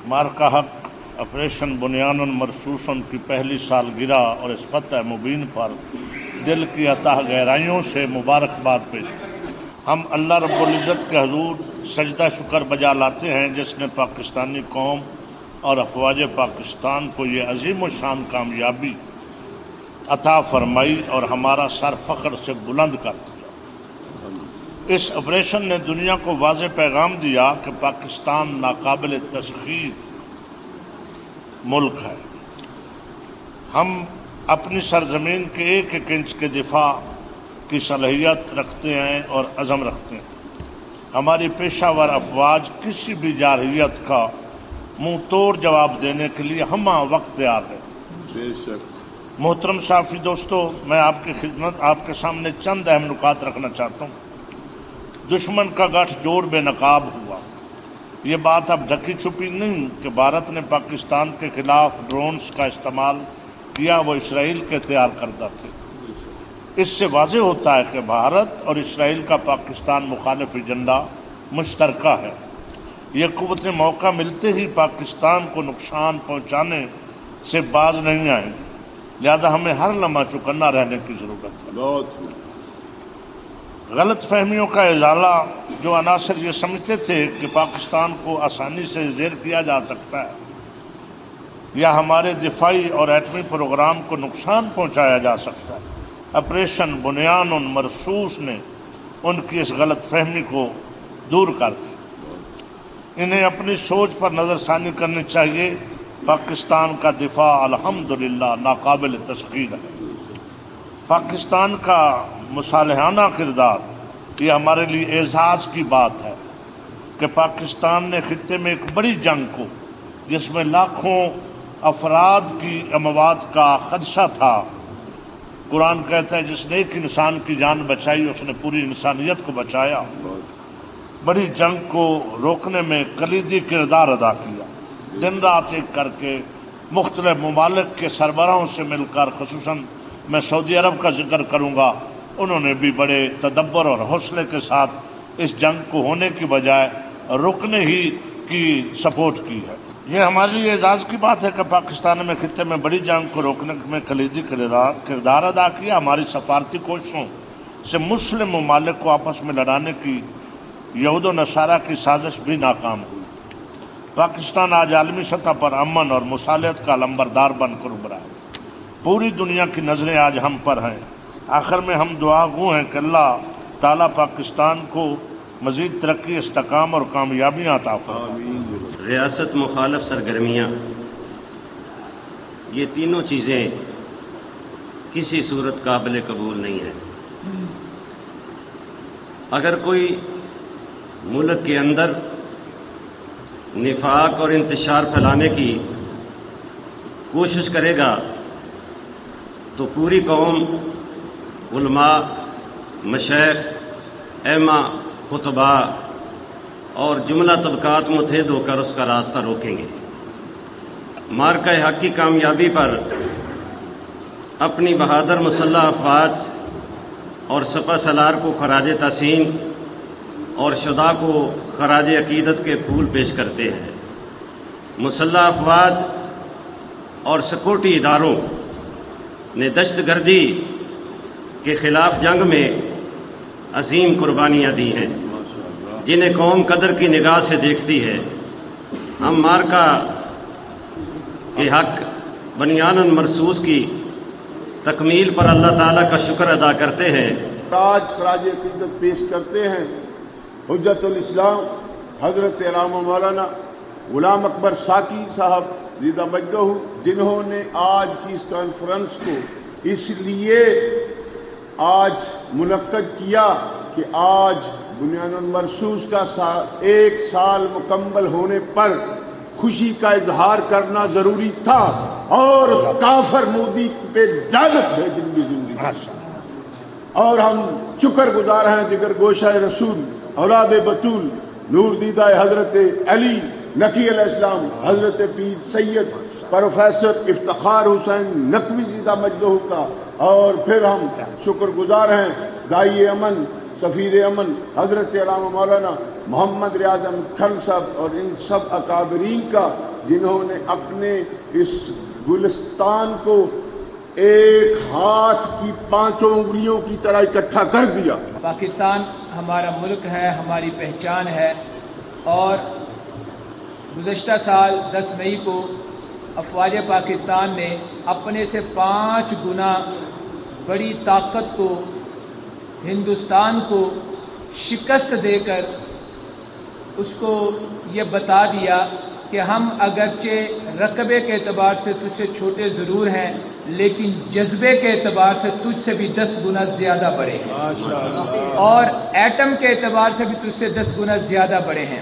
मार्का हक ऑपरेशन बुनियानुन मरसूसन की पहली सालगिरह और इस फतह मुबीन पर दिल की अताह गहराइयों से मुबारकबाद पेश करते हैं। हम अल्लाह रब्बुल इज़्ज़त के हजूर सजदा शुक्र बजा लाते हैं जिसने पाकिस्तानी कौम और अफवाज पाकिस्तान को ये अजीम व शान कामयाबी अता फरमाई और हमारा सर फ़ख्र से बुलंद कर दिया। इस ऑपरेशन ने दुनिया को वाज़ेह पैगाम दिया कि पाकिस्तान नाकाबिल तस्खीर मुल्क है। हम अपनी सरजमीन के एक एक इंच के दिफा की सलाहियत रखते हैं और अज़म रखते हैं। हमारी पेशावर अफवाज किसी भी जारहियत का मुंह तोड़ जवाब देने के लिए हम वक्त तैयार है। मोहतरम साफ़ी दोस्तों, मैं आपकी खिदमत आपके सामने चंद अहम नुकात रखना चाहता हूँ। दुश्मन का गठजोड़ बेनकाब हुआ। ये बात अब ढकी छुपी नहीं कि भारत ने पाकिस्तान के खिलाफ ड्रोन्स का इस्तेमाल किया, वो इसराइल के तैयार करदा थे। इससे वाज़ेह होता है कि भारत और इसराइल का पाकिस्तान मुखालिफ एजेंडा मुश्तरका है। ये क़ुव्वतें मौका मिलते ही पाकिस्तान को नुकसान पहुँचाने से बाज नहीं आए, लिहाजा हमें हर लम्हा चौकन्ना रहने की ज़रूरत है। गलत फहमियों का इजाला जो अनासर ये समझते थे कि पाकिस्तान को आसानी से ज़ेर किया जा सकता है या हमारे दिफाई और एटमी प्रोग्राम को नुकसान पहुँचाया जा सकता है, ऑपरेशन बुनियानुन मरसूस ने उनकी इस गलत फहमी को दूर कर दिया। इन्हें अपनी सोच पर नज़रसानी करनी चाहिए। पाकिस्तान का दिफा अल्हम्दुलिल्लाह नाकाबिल तस्खीर है। पाकिस्तान का मुसालहाना किरदार ये हमारे लिए एजाज़ की बात है कि पाकिस्तान ने खित्ते में एक बड़ी जंग को, जिसमें लाखों अफराद की अमवात का खदशा था, कुरान कहता है जिसने एक इंसान की जान बचाई उसने पूरी इंसानियत को बचाया, बड़ी जंग को रोकने में कलीदी किरदार अदा किया। दिन रात एक करके मुख्तलिफ ममालिक के सरबराहों से मिलकर, खुसूसन मैं सऊदी अरब का जिक्र करूँगा, उन्होंने भी बड़े तदब्बर और हौसले के साथ इस जंग को होने की बजाय रुकने ही की सपोर्ट की है। ये हमारे लिए एजाज़ की बात है कि पाकिस्तान में खित्ते में बड़ी जंग को रोकने में कलीदी किरदार अदा किया। हमारी सफारती कोशिशों से मुस्लिम ममालिक को आपस में लड़ाने की यहूद व नसारा की साजिश भी नाकाम हुई। पाकिस्तान आज आलमी सतह पर अमन और मुसालियत का लंबरदार बनकर उभरा है। पूरी दुनिया की नज़रें आज हम पर हैं। आखिर में हम दुआगो हैं कि अल्लाह ताला पाकिस्तान को मज़ीद तरक्की, इस्तेकाम और कामयाबियाँ अता फरमाए। रियासत मुखालिफ सरगर्मियाँ, ये तीनों चीज़ें किसी सूरत काबिल कबूल नहीं है। अगर कोई मुल्क के अंदर निफाक और इंतशार फैलाने की कोशिश करेगा तो पूरी कौम, उलमा, मशैख, ऐमा, खुतबा और जुमला तबकात मुत्तहिद होकर उसका रास्ता रोकेंगे। मार्का हक की कामयाबी पर अपनी बहादुर मुसल्लह अफवाज और सपा सलार को खराज तहसीन और शुदा को खराज अकीदत के फूल पेश करते हैं। मुसल्लह अफवाज और सिक्योरिटी इदारों ने दहशतगर्दी के ख़िलाफ़ जंग में अजीम कुर्बानियाँ दी हैं, जिन्हें कौम कदर की निगाह से देखती है। हम मार्का के हक बुनियानुन मरसूस की तकमील पर अल्लाह ताला का शुक्र अदा करते हैं। आज खराज अकीदत पेश करते हैं हुज्जतुल इस्लाम हज़रत इल्लामा मौलाना गुलाम अकबर साकी साहब ज़िंदा मजदहू, जिन्होंने आज की इस कॉन्फ्रेंस को इसलिए आज मुनक्कद किया कि आज बुनियानुन मरसूस का एक साल मुकम्मल होने पर खुशी का इजहार करना ज़रूरी था और उस काफर मोदी पे लानत भेजनी भी ज़रूरी था। और हम शुक्रगुजार हैं जिगर गोशा रसूल औलाद बतूल नूर दीदा हज़रत अली नकी अलैहिस्सलाम हज़रत पीर सैयद प्रोफेसर इफ्तिखार हुसैन नकवी ज़िंदा मजदहू का। और फिर हम शुक्रगुजार हैं दाई अमन, सफ़ीर अमन हज़रत इल्लामा मौलाना मोहम्मद रियाज़ अहमद खान साहब और इन सब अकाबरीन का जिन्होंने अपने इस गुलिस्तान को एक हाथ की 5 उंगलियों की तरह इकट्ठा कर दिया। पाकिस्तान हमारा मुल्क है, हमारी पहचान है, और गुज़श्ता साल 10 मई को अफवाज पाकिस्तान ने अपने से 5 गुना बड़ी ताकत को, हिंदुस्तान को शिकस्त देकर उसको ये बता दिया कि हम अगरचे रकबे के एतबार से तुझसे छोटे ज़रूर हैं, लेकिन जज्बे के एतबार से तुझसे भी 10 गुना ज़्यादा बड़े हैं, और एटम के एतबार से भी तुझसे 10 गुना ज़्यादा बड़े हैं।